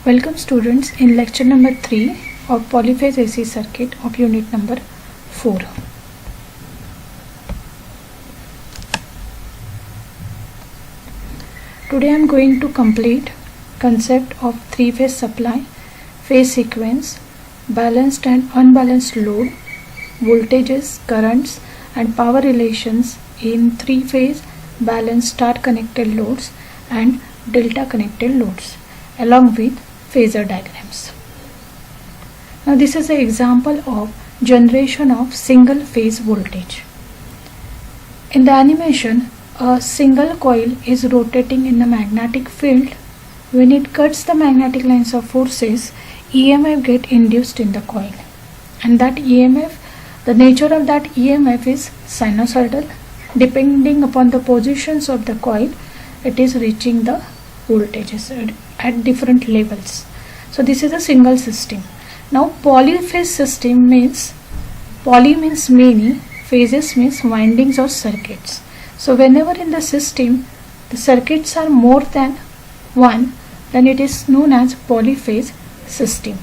Welcome students in lecture number 3 of polyphase AC circuit of unit number 4. Today I am going to complete concept of three-phase supply, phase sequence, balanced and unbalanced load, voltages, currents and power relations in three-phase balanced star connected loads and delta connected loads along with phasor diagrams. Now this is an example of generation of single phase voltage. In the animation, a single coil is rotating in the magnetic field. When it cuts the magnetic lines of forces, EMF get induced in the coil, and that EMF, the nature of that EMF is sinusoidal. Depending upon the positions of the coil, it is reaching the voltages at different levels. So this is a single system. Now polyphase system means, poly means many, phases means windings or circuits. So whenever in the system the circuits are more than one, then it is known as polyphase system.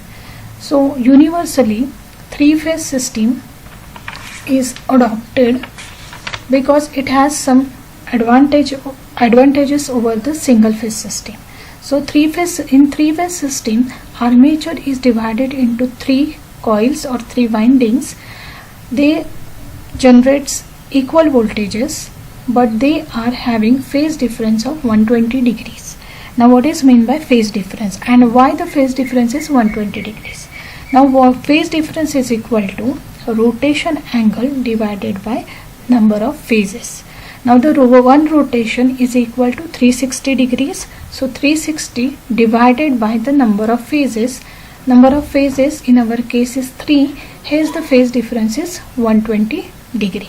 So universally three-phase system is adopted because it has some advantages over the single phase system. So in three-phase system, armature is divided into three coils or three windings. They generates equal voltages, but they are having phase difference of 120 degrees. Now what is meant by phase difference and why the phase difference is 120 degrees? Now phase difference is equal to rotation angle divided by number of phases. Now the one rotation is equal to 360 degrees. So 360 divided by the number of phases. Number of phases in our case is 3. Hence the phase difference is 120 degree.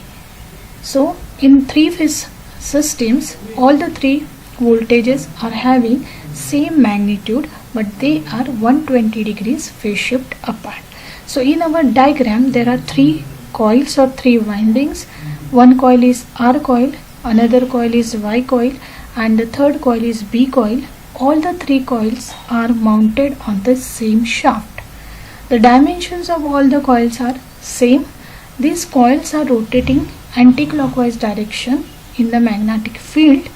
So in three-phase systems, all the three voltages are having same magnitude, but they are 120 degrees phase shift apart. So in our diagram, there are three coils or three windings. One coil is R coil, another coil is Y coil, and the third coil is B coil. All the three coils are mounted on the same shaft. The dimensions of all the coils are same. These coils are rotating anti-clockwise direction in the magnetic field,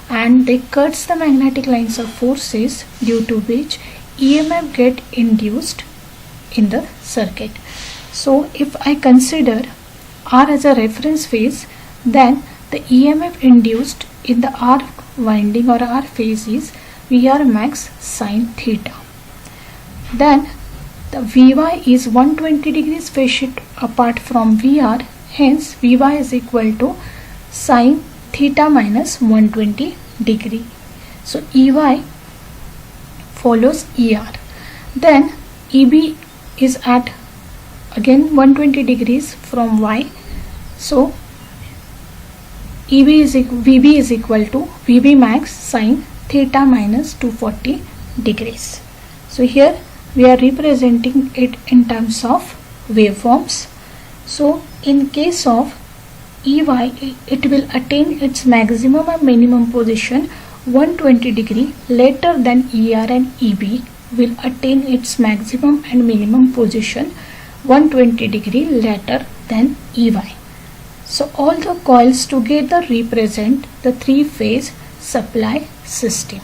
and they cuts the magnetic lines of forces, due to which EMF get induced in the circuit. So if I consider R as a reference phase, then the EMF induced in the R winding or R phase is VR max sin theta. Then the Vy is 120 degrees phase shift apart from VR. Hence Vy is equal to sin theta minus 120 degree. So Ey follows Er. Then Eb is at again 120 degrees from Y. So Vb is equal to Vb max sin theta minus 240 degrees. So here we are representing it in terms of waveforms. So in case of Ey, it will attain its maximum and minimum position 120 degree later than Er, and Eb will attain its maximum and minimum position 120 degree later than Ey. So all the coils together represent the three-phase supply system.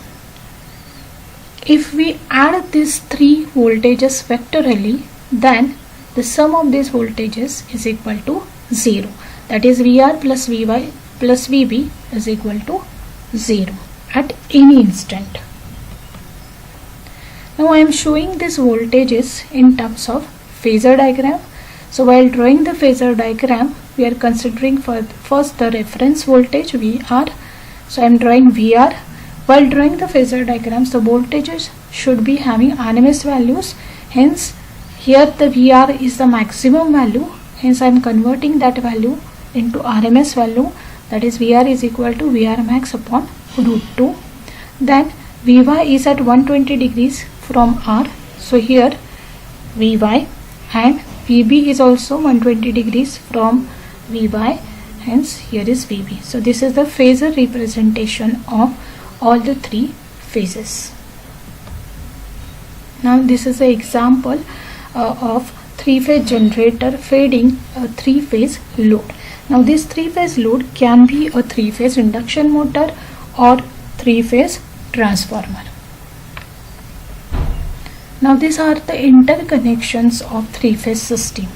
If we add these three voltages vectorially, then the sum of these voltages is equal to 0. That is Vr plus Vy plus Vb is equal to 0 at any instant. Now I am showing these voltages in terms of phasor diagram. So while drawing the phasor diagram, we are considering first the reference voltage Vr. So I am drawing Vr. While drawing the phasor diagrams, the voltages should be having RMS values. Hence here the Vr is the maximum value. Hence I am converting that value into RMS value. That is Vr is equal to Vr max upon root 2. Then Vy is at 120 degrees from R. So here Vy, and Vb is also 120 degrees from Vy, hence here is Vb. So this is the phasor representation of all the three phases. Now this is an example of three-phase generator feeding a three-phase load. Now this three-phase load can be a three-phase induction motor or three-phase transformer. Now these are the interconnections of three-phase system.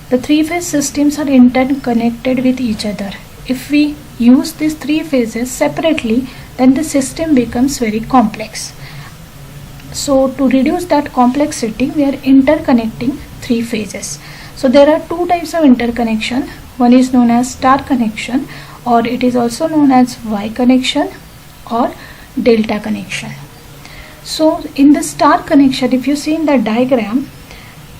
The three-phase systems are interconnected with each other. If we use these three phases separately, then the system becomes very complex. So to reduce that complexity, we are interconnecting three phases. So there are two types of interconnection. One is known as star connection, or it is also known as Y connection or delta connection. So in the star connection, if you see in the diagram,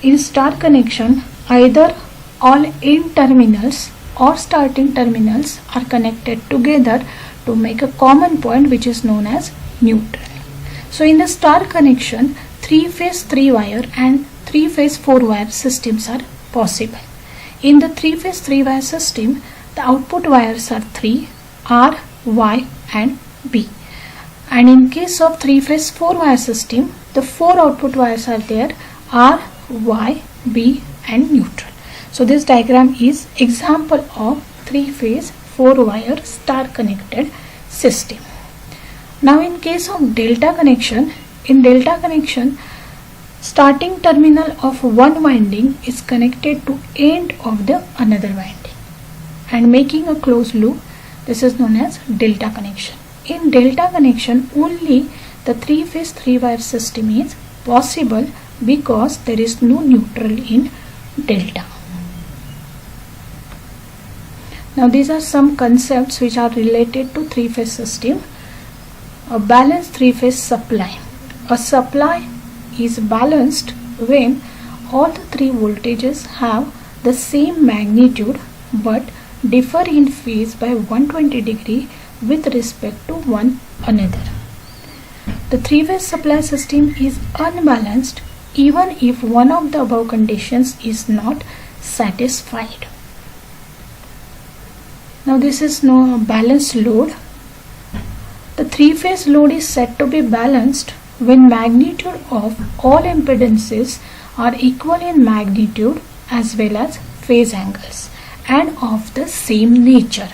in star connection, either all end terminals or starting terminals are connected together to make a common point, which is known as neutral. So in the star connection, 3-phase 3-wire and 3-phase 4-wire systems are possible. In the 3-phase 3-wire system, the output wires are 3, R, Y and B. And in case of 3-phase 4-wire system, the 4 output wires are there, R, Y, B and neutral. So this diagram is example of 3-phase 4-wire star connected system. Now in case of delta connection, in delta connection, starting terminal of one winding is connected to end of the another winding and making a closed loop. This is known as delta connection. In delta connection, only the 3-phase 3-wire system is possible because there is no neutral in delta. Now these are some concepts which are related to 3-phase system. A balanced 3-phase supply. A supply is balanced when all the three voltages have the same magnitude but differ in phase by 120 degree with respect to one another. The 3-phase supply system is unbalanced even if one of the above conditions is not satisfied. Now this is no balanced load. The 3-phase load is said to be balanced when magnitude of all impedances are equal in magnitude as well as phase angles and of the same nature.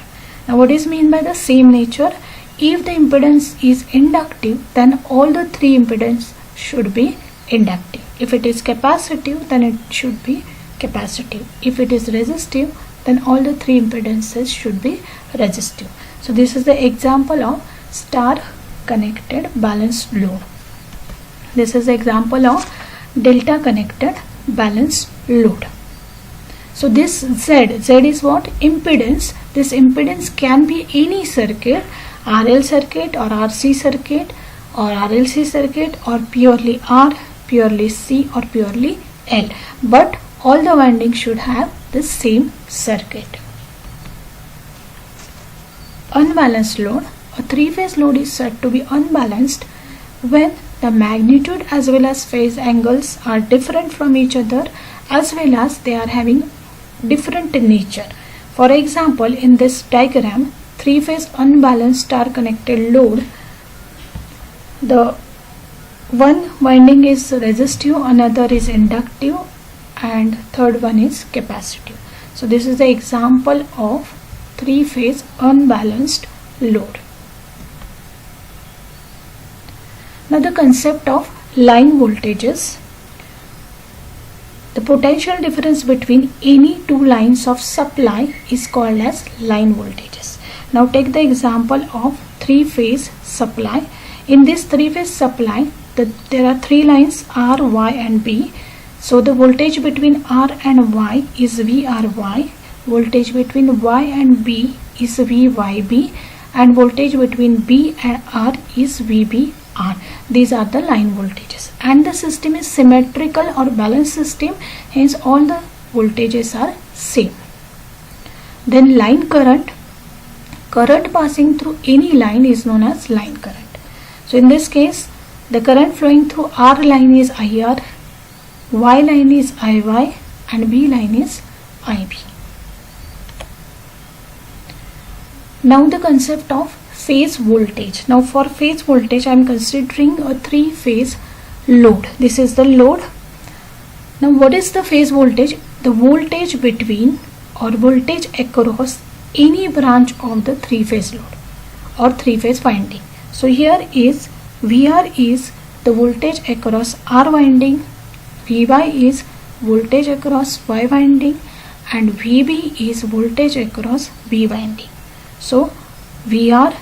Now what is meant by the same nature? If the impedance is inductive, then all the three impedances should be inductive. If it is capacitive, then it should be capacitive. If it is resistive, then all the three impedances should be resistive. So this is the example of star connected balanced load. This is the example of delta connected balanced load. So this Z is what? Impedance. This impedance can be any circuit, RL circuit or RC circuit or RLC circuit or purely R, purely C or purely L. But all the windings should have the same circuit. Unbalanced load. A 3-phase load is said to be unbalanced when the magnitude as well as phase angles are different from each other as well as they are having different nature. For example, in this diagram, 3-phase unbalanced star connected load, the one winding is resistive, another is inductive and third one is capacitive. So this is the example of 3-phase unbalanced load. Now the concept of line voltages. The potential difference between any two lines of supply is called as line voltages. Now take the example of 3-phase supply. In this 3-phase supply, there are 3 lines R, Y and B. So the voltage between R and Y is VRY, voltage between Y and B is VYB and voltage between B and R is VBR. These are the line voltages and the system is symmetrical or balanced system, hence all the voltages are same. Then line current. Current passing through any line is known as line current. So in this case, the current flowing through R line is IR, Y line is IY and B line is IB. Now the concept of phase voltage. Now for phase voltage, I am considering a 3-phase load. This is the load. Now what is the phase voltage? The voltage between or voltage across any branch of the three-phase load or three-phase winding. So here is VR is the voltage across R winding, Vy is voltage across Y winding, and Vb is voltage across B winding. So VR,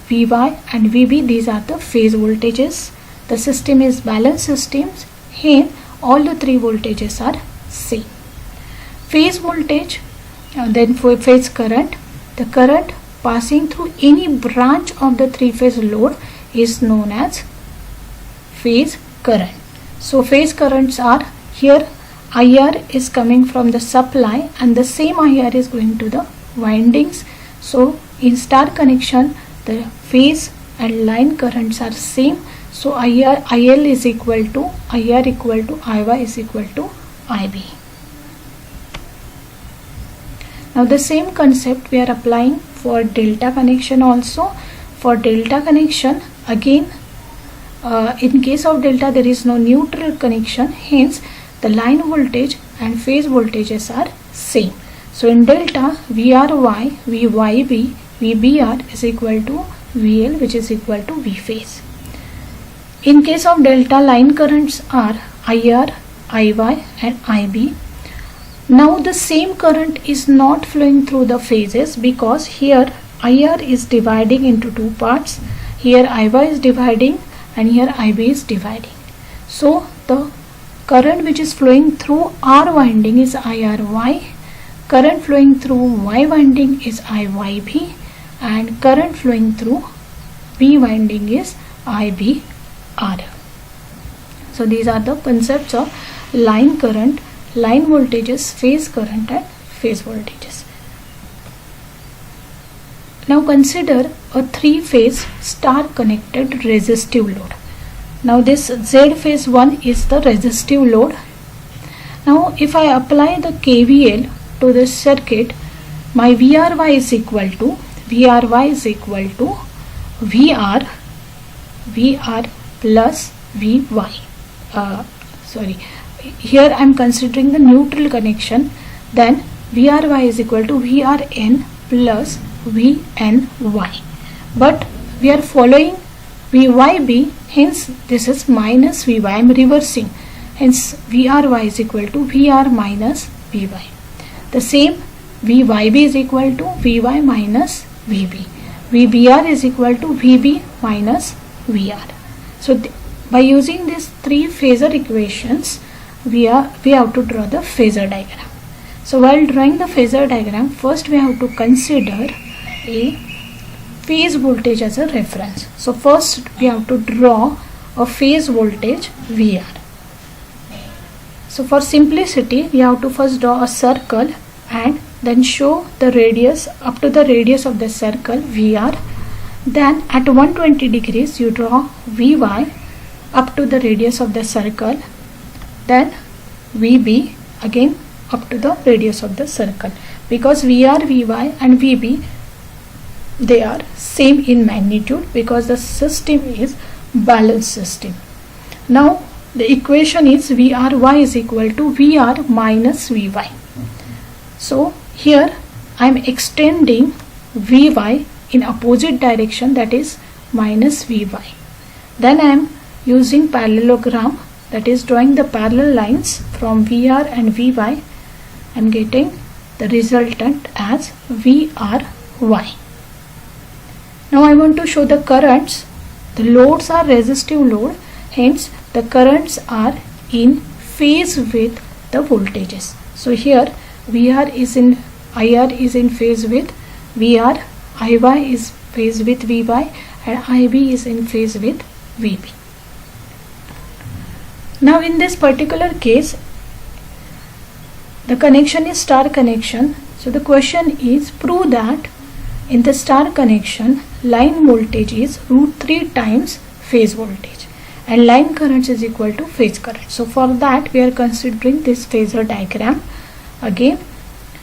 Vy and Vb, these are the phase voltages. The system is balanced systems, hence all the three voltages are same. Phase voltage, then for phase current, the current passing through any branch of the three-phase load is known as phase current. So phase currents are, here IR is coming from the supply and the same IR is going to the windings. So in star connection, the phase and line currents are same. So IL is equal to IR equal to IY is equal to IB. Now the same concept we are applying for delta connection also. For delta connection, again in case of delta there is no neutral connection, hence the line voltage and phase voltages are same. So in delta, VRY, VYB, VBR is equal to VL, which is equal to V phase. In case of delta, line currents are IR, IY and IB. Now the same current is not flowing through the phases because here IR is dividing into two parts. Here IY is dividing and here IB is dividing. So the current which is flowing through R winding is IRY, current flowing through Y winding is IYB, and current flowing through B winding is IBR. So these are the concepts of line current, line voltages, phase current and phase voltages. Now consider a three-phase star connected resistive load. Now this Z phase 1 is the resistive load. Now if I apply the KVL to this circuit, my VRY is equal to VR plus VY. Here I am considering the neutral connection. Then VRY is equal to VRN plus VNY. But we are following VYB, hence this is minus VY. I am reversing. Hence VRY is equal to VR minus VY. The same VYB is equal to VY minus VB. VBR is equal to VB minus VR. So by using these three phasor equations, we have to draw the phasor diagram. So while drawing the phasor diagram, first we have to consider a phase voltage as a reference. So first we have to draw a phase voltage VR. So for simplicity, we have to first draw a circle and then show the radius up to the radius of the circle VR. Then at 120 degrees you draw VY up to the radius of the circle. Then VB again up to the radius of the circle, because VR, VY and VB, they are same in magnitude because the system is balanced system. Now the equation is VRY is equal to VR minus VY. So here I am extending VY in opposite direction, that is minus VY. Then I am using parallelogram, that is drawing the parallel lines from VR and VY. I am getting the resultant as VRY. Now I want to show the currents. The loads are resistive load, hence the currents are in phase with the voltages. So here IR is in phase with VR, IY is phase with VY and IB is in phase with VB. Now in this particular case, the connection is star connection. So the question is, prove that in the star connection, line voltage is √3 times phase voltage and line current is equal to phase current. So for that we are considering this phasor diagram again,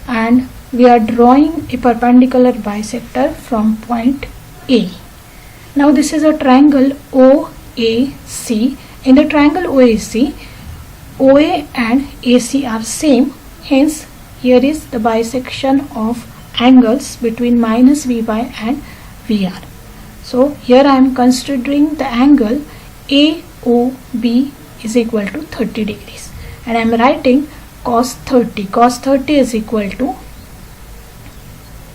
and we are drawing a perpendicular bisector from point A. Now this is a triangle OAC In the triangle OAC, OA and AC are same, hence here is the bisection of angles between minus Vy and Vr. So here I am considering the angle AOB is equal to 30 degrees, and I am writing cos 30. Cos 30 is equal to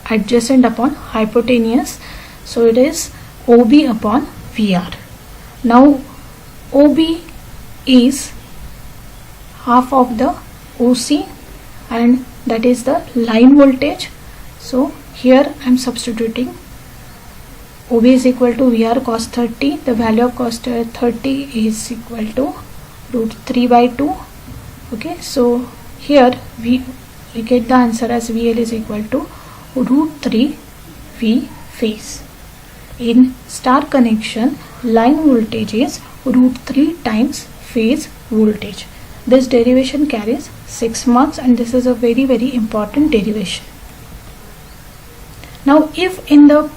adjacent upon hypotenuse, so it is OB upon VR. Now OB is half of the OC, and that is the line voltage. So here I am substituting OB is equal to VR cos 30. The value of cos 30 is equal to root 3 by 2. Okay, so here we get the answer as VL is equal to root 3 V phase. In star connection, line voltage is root 3 times phase voltage. This derivation carries 6 marks, and this is a very important derivation. Now if in the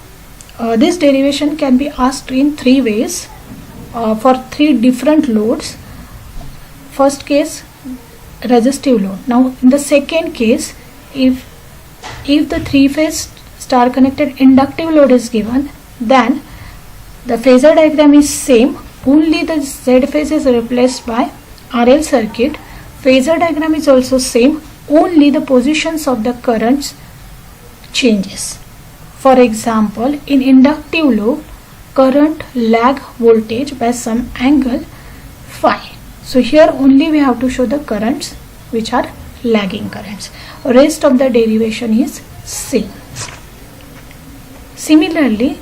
this derivation can be asked in 3 ways for 3 different loads. First case, resistive load. Now in the second case, if the 3-phase star connected inductive load is given, then the phasor diagram is same, only the Z phase is replaced by RL circuit. Phasor diagram is also same, only the positions of the currents changes. For example, in inductive load, current lag voltage by some angle phi. So here only we have to show the currents which are lagging currents. Rest of the derivation is same. Similarly,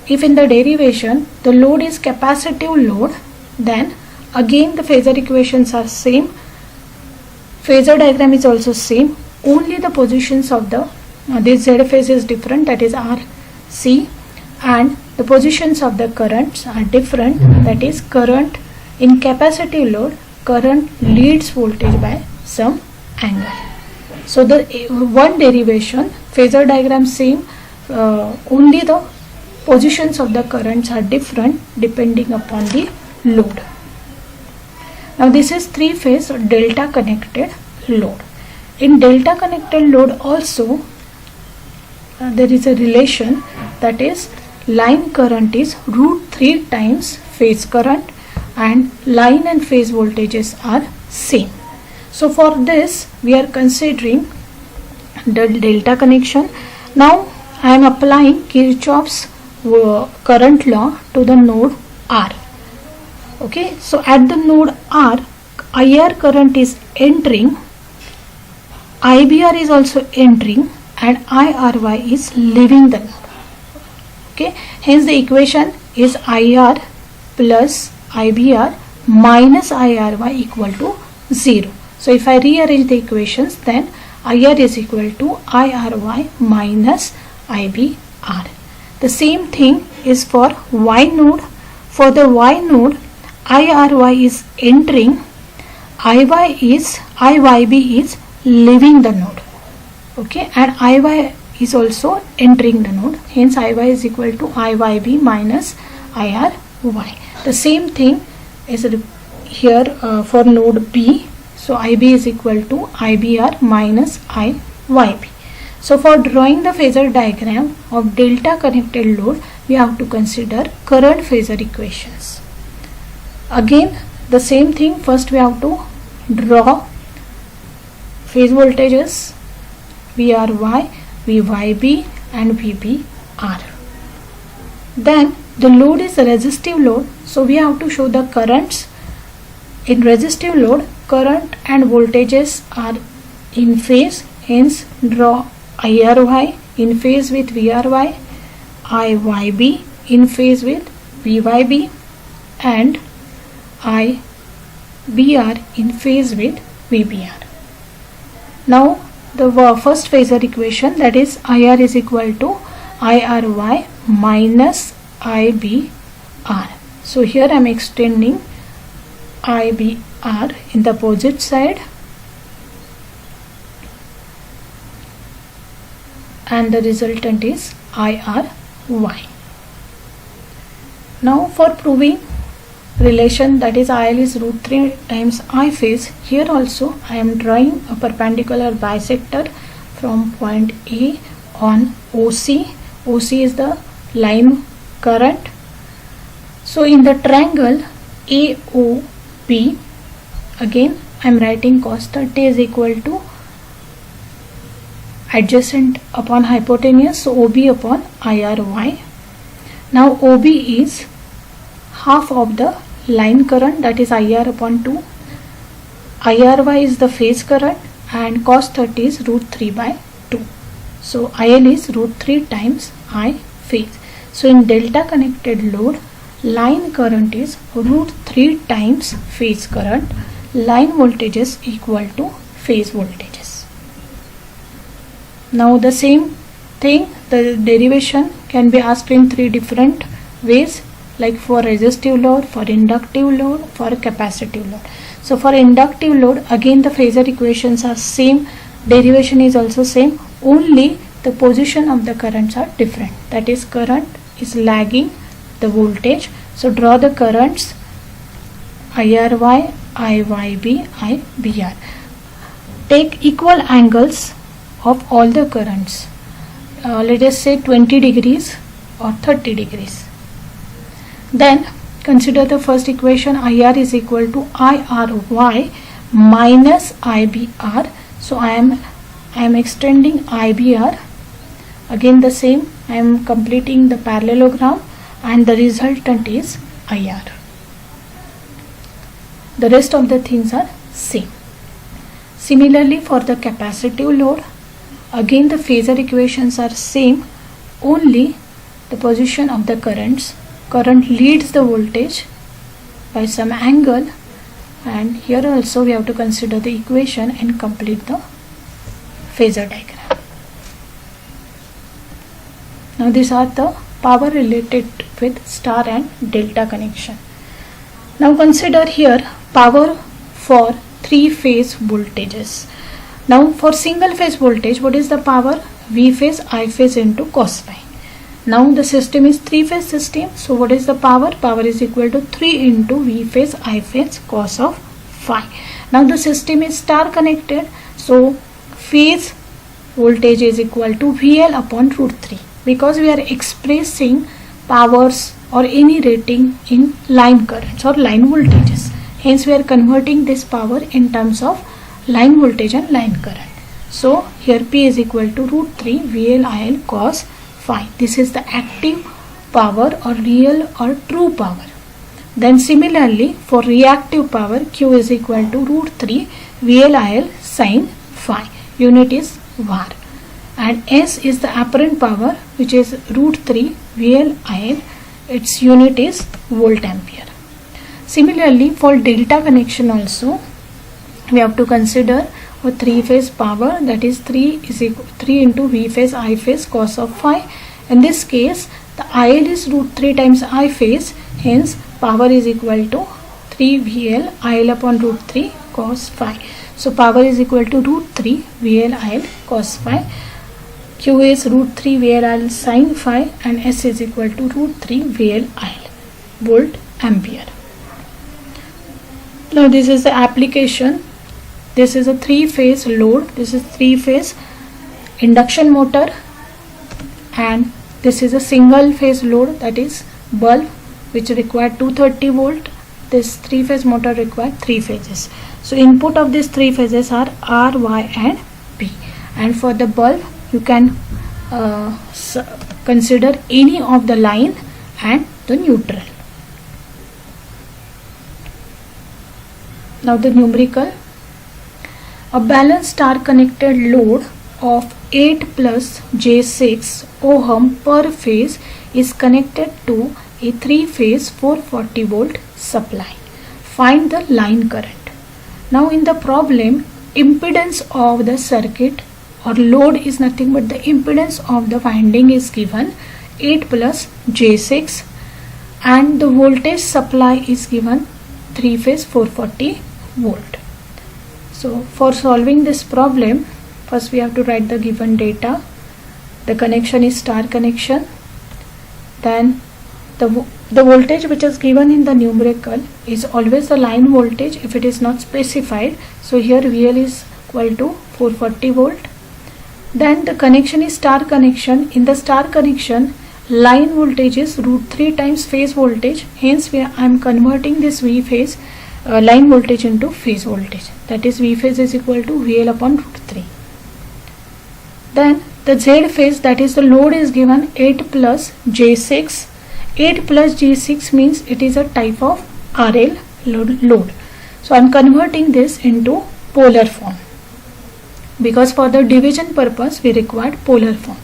if in the derivation the load is capacitive load, then again the phasor equations are same. Phasor diagram is also same, only the positions of the this Z phase is different, that is RC, and the positions of the currents are different, that is current in capacitive load, current leads voltage by some angle. So the one derivation, phasor diagram same, only the positions of the currents are different depending upon the load. Now this is 3-phase delta connected load. In delta connected load also there is a relation, that is line current is root 3 times phase current, and line and phase voltages are same. So for this we are considering the delta connection. Now I am applying Kirchhoff's current law to the node R. Okay, so at the node R, IR current is entering, IBR is also entering, and IRY is leaving the node. Okay, hence the equation is IR plus IBR minus IRY equal to 0. So if I rearrange the equations, then IR is equal to IRY minus IBR. The same thing is for Y node. For the Y node, IRY is entering, IYB is leaving the node. Okay, and IY is also entering the node, hence IY is equal to IYB minus IRY. The same thing is here for node B. So IB is equal to IBR minus IYB. So for drawing the phasor diagram of delta connected load, we have to consider current phasor equations. Again the same thing, first we have to draw phase voltages VRY, VYB and VBR. Then the load is a resistive load, so we have to show the currents. In resistive load, current and voltages are in phase, hence draw IRY in phase with VRY, IYB in phase with VYB, and IBR in phase with VBR. Now the first phasor equation, that is IR is equal to IRY minus IBR. So here I am extending IBR in the opposite side, and the resultant is IRY. Now for proving relation, that is IL is root 3 times I phase. Here also I am drawing a perpendicular bisector from point A on OC. OC is the line current. So in the triangle AOB, again I am writing cos 30 is equal to adjacent upon hypotenuse, so OB upon IRY. Now OB is half of the line current, that is IR upon 2. IRY is the phase current and cos 30 is root 3 by 2. So IL is root 3 times I phase. So in delta connected load, line current is root 3 times phase current. Line voltages equal to phase voltages. Now the same thing, the derivation can be asked in 3 different ways, like for resistive load, for inductive load, for capacitive load. So for inductive load, again the phasor equations are same, derivation is also same, only the position of the currents are different. That is, current is lagging the voltage. So draw the currents IRY, IYB, IBR. Take equal angles of all the currents. Let us say 20 degrees or 30 degrees. Then consider the first equation, IR is equal to IRY minus IBR. So I am extending IBR. Again the same, I am completing the parallelogram and the resultant is IR. The rest of the things are same. Similarly for the capacitive load, again the phasor equations are same, only the position of the currents. Current leads the voltage by some angle, and here also we have to consider the equation and complete the phasor diagram. Now these are the power related with star and delta connection. Now consider here power for 3 phase voltages. Now for single phase voltage, what is the power? V phase I phase into cos phi. Now the system is 3 phase system, so what is the power? Power is equal to 3 into V phase I phase cos of phi. Now the system is star connected, so phase voltage is equal to VL upon root 3, because we are expressing powers or any rating in line currents or line voltages. Hence we are converting this power in terms of line voltage and line current. So here P is equal to root 3 VL IL cos phi. This is the active power or real or true power. Then similarly for reactive power, Q is equal to root 3 VL IL sin phi. Unit is var. And S is the apparent power, which is root 3 VL IL. Its unit is volt ampere. Similarly for delta connection also, we have to consider a 3 phase power, that is 3 into V phase I phase cos of phi. In this case the IL is root 3 times I phase, hence power is equal to 3 VL IL upon root 3 cos phi. So power is equal to root 3 VL IL cos phi. Q is root 3 VL IL sin phi, and S is equal to root 3 VL IL volt ampere. Now this is the application. This is a 3 phase load. This is 3 phase induction motor, and this is a single phase load, that is bulb, which require 230 volt. This 3 phase motor require 3 phases. So input of these 3 phases are R, Y and P. And for the bulb you can consider any of the line and the neutral. Now the numerical. A balanced star connected load of 8 plus J6 ohm per phase is connected to a 3 phase 440 volt supply. Find the line current. Now in the problem, impedance of the circuit or load is nothing but the impedance of the winding is given 8 plus J6, and the voltage supply is given 3 phase 440 volt. So for solving this problem, first we have to write the given data. The connection is star connection. Then the the voltage which is given in the numerical is always the line voltage if it is not specified. So here VL is equal to 440 volt. Then the connection is star connection. In the star connection, line voltage is √3 times phase voltage. Hence I am converting this V phase line voltage into phase voltage. That is V phase is equal to VL upon √3. Then the Z phase, that is the load, is given 8 plus J6. 8 plus J6 means it is a type of RL load. So I am converting this into polar form, because for the division purpose we required polar form.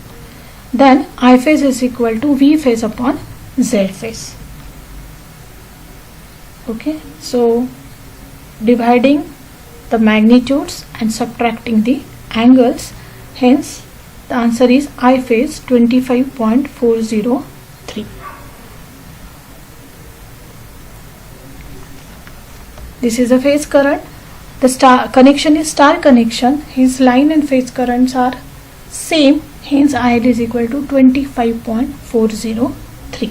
Then I phase is equal to V phase upon Z phase. Okay, so dividing the magnitudes and subtracting the angles, hence the answer is I phase 25.403. This is a phase current. The star connection is star connection. His line and phase currents are same. Hence IL is equal to 25.403.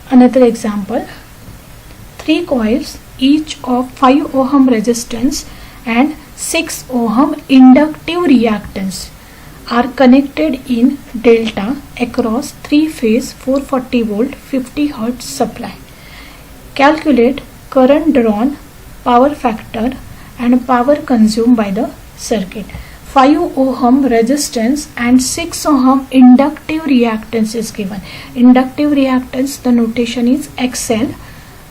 Another example. 3 coils, each of 5 ohm resistance and 6 ohm inductive reactance, are connected in delta across 3-phase 440 volt 50 Hz supply. Calculate current drawn, power factor and power consumed by the circuit. 5 ohm resistance and 6 ohm inductive reactance is given. Inductive reactance, the notation is XL.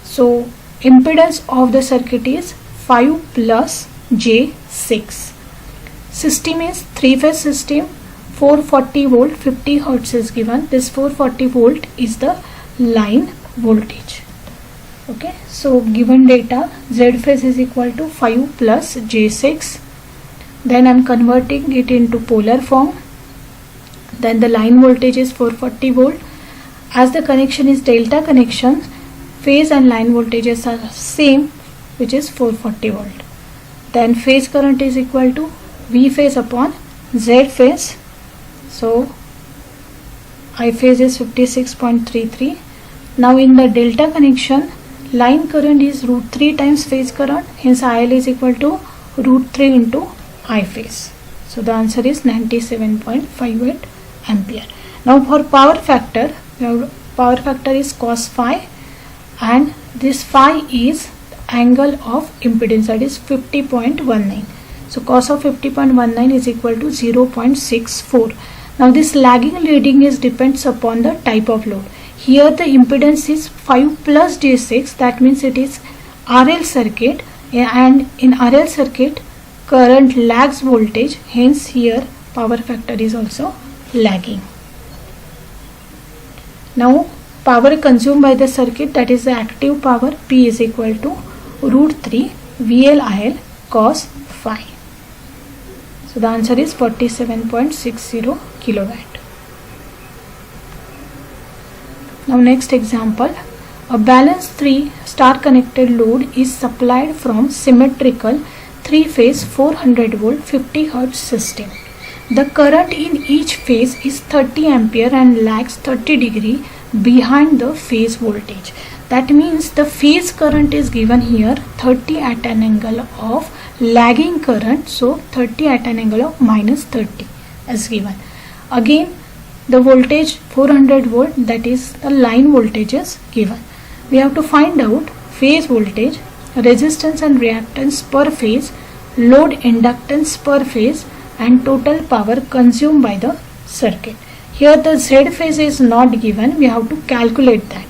So impedance of the circuit is 5 plus J6. System is 3-phase system. 440 volt 50 Hz is given. This 440 volt is the line voltage. Okay, so given data, Z phase is equal to 5 plus J6. Then I am converting it into polar form. Then the line voltage is 440 volt. As the connection is delta connection, phase and line voltages are same, which is 440 volt. Then phase current is equal to V phase upon Z phase. So I phase is 56.33. Now in the delta connection, line current is √3 times phase current. Hence IL is equal to √3 into I phase. So the answer is 97.58 ampere. Now for power factor is cos phi, and this phi is angle of impedance, that is 50.19. So cos of 50.19 is equal to 0.64. Now this lagging leading is depends upon the type of load. Here the impedance is 5 plus J6, that means it is RL circuit, and in RL circuit current lags voltage, hence here power factor is also lagging. Now power consumed by the circuit, that is the active power, P is equal to √3 VLIL cos phi. So the answer is 47.60 kilowatt. Now next example, a balanced 3 star connected load is supplied from symmetrical 3-phase 400 volt 50 Hz system. The current in each phase is 30 ampere and lags 30 degree behind the phase voltage. That means the phase current is given here 30 at an angle of lagging current, so 30 at an angle of minus 30 as given. Again the voltage 400 volt, that is the line voltage, is given. We have to find out phase voltage, resistance and reactance per phase, load inductance per phase, and total power consumed by the circuit. Here the Z phase is not given, we have to calculate that.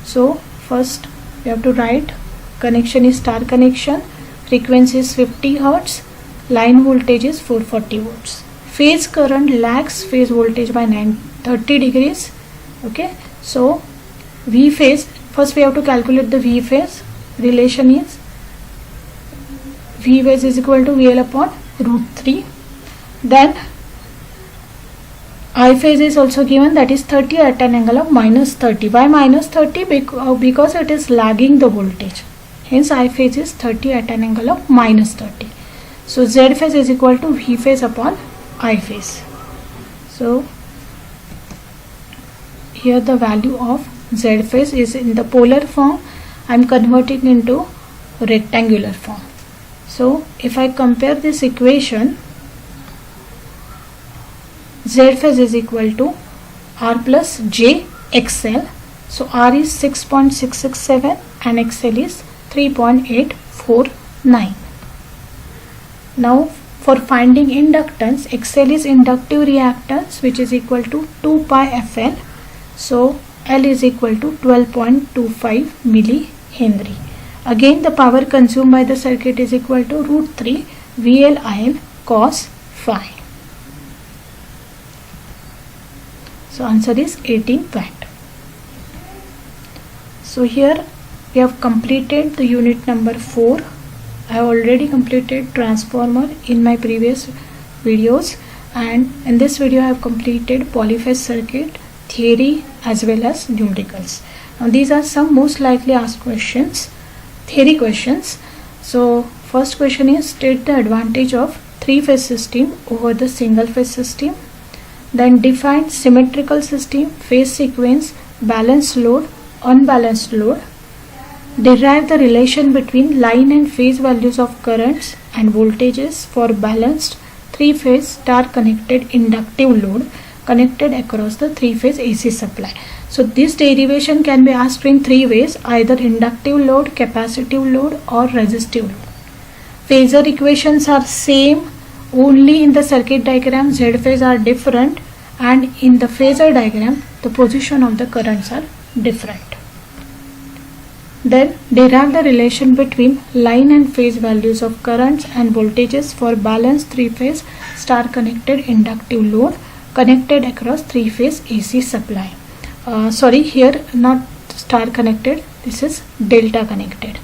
So first we have to write connection is star connection, frequency is 50 Hz, line voltage is 440 volts. Phase current lags phase voltage by 30 degrees. Okay, so V phase, first we have to calculate the V phase. Relation is V phase is equal to VL upon √3. Then I phase is also given, that is 30 at an angle of minus 30. Why minus 30? Because it is lagging the voltage. Hence I phase is 30 at an angle of minus 30. So Z phase is equal to V phase upon I phase. So here the value of Z phase is in the polar form. I am converting into rectangular form. So if I compare this equation, Z phase is equal to R plus J XL. So R is 6.667 and XL is 3.849. Now for finding inductance, XL is inductive reactance, which is equal to 2 pi FL. So L is equal to 12.25 millihenry. Again the power consumed by the circuit is equal to root 3 VL cos phi. So answer is 18 watt. So here we have completed the unit number 4. I have already completed transformer in my previous videos, and in this video I have completed polyphase circuit theory as well as numericals. Now these are some most likely asked questions, theory questions. So first question is, state the advantage of three-phase system over the single-phase system. Then define symmetrical system, phase sequence, balanced load, unbalanced load. Derive the relation between line and phase values of currents and voltages for balanced three-phase star-connected inductive load connected across the three-phase AC supply. So this derivation can be asked in three ways: either inductive load, capacitive load, or resistive load. Phasor equations are same, only in the circuit diagram Z phase are different, and in the phasor diagram the position of the currents are different. Then derive the relation between line and phase values of currents and voltages for balanced three-phase star-connected inductive load connected across three-phase AC supply. Here not star-connected, this is delta-connected.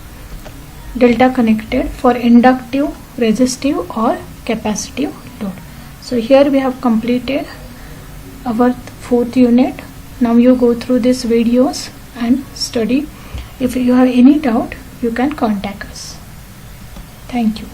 Delta-connected for inductive, resistive or capacitive load. So here we have completed our 4th unit. Now you go through these videos and study. If you have any doubt, you can contact us. Thank you.